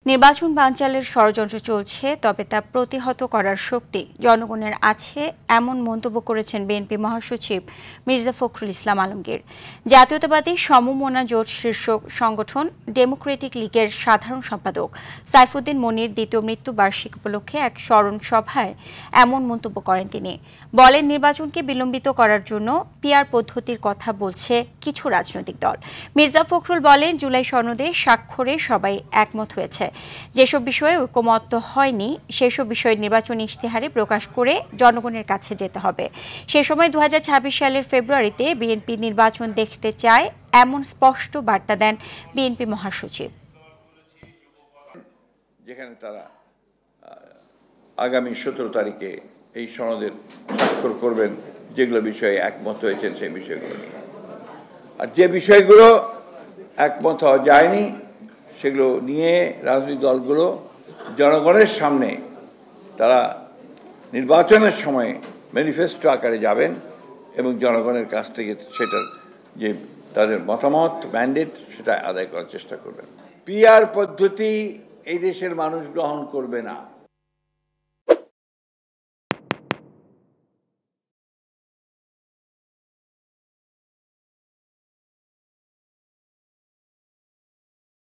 নির্বাচন বানচালের ষড়যন্ত্র চলছে, তবে তা প্রতিহত করার শক্তি জনগণের আছে, এমন মন্তব্য করেছেন বিএনপি মহাসচিব মির্জা ফখরুল ইসলাম আলমগীর। জাতীয়তাবাদী সমমনা জোট শীর্ষক সংগঠন ডেমোক্রেটিক লীগের সাধারণ সম্পাদক সাইফুদ্দিন মনির দ্বিতীয় মৃত্যুবার্ষিকী উপলক্ষে এক স্মরণ সভায় এমন মন্তব্য করেন তিনি। বলেন, নির্বাচনকে বিলম্বিত করার জন্য পিআর পদ্ধতির কথা বলছে কিছু রাজনৈতিক দল। মির্জা ফখরুল বলেন, জুলাই সনদে স্বাক্ষরে সবাই একমত হয়েছে। যেসব বিষয়ে ঐকমত্য হয়নি সেসব বিষয় নির্বাচনী ইশতেহারে প্রকাশ করে জনগণের কাছে যেতে হবে। সে সময় 2026 সালের ফেব্রুয়ারিতে বিএনপি নির্বাচন দেখতে চায়, এমন স্পষ্ট বার্তা দেন বিএনপি মহাসচিব। যেখানে তারা আগামী 17 তারিখে এই সনদের স্বাক্ষর করবেন, যেগুলো বিষয়ে একমত হয়েছেন সেই বিষয়গুলো নিয়ে। আর যে বিষয়গুলো একমত হওয়া যায়নি সেগুলো নিয়ে রাজনৈতিক দলগুলো জনগণের সামনে তারা নির্বাচনের সময় ম্যানিফেস্টো আকারে যাবেন এবং জনগণের কাছ থেকে সেটার যে তাদের মতামত, ম্যান্ডেট, সেটা আদায় করার চেষ্টা করবেন। পিআর পদ্ধতি এই দেশের মানুষ গ্রহণ করবে না।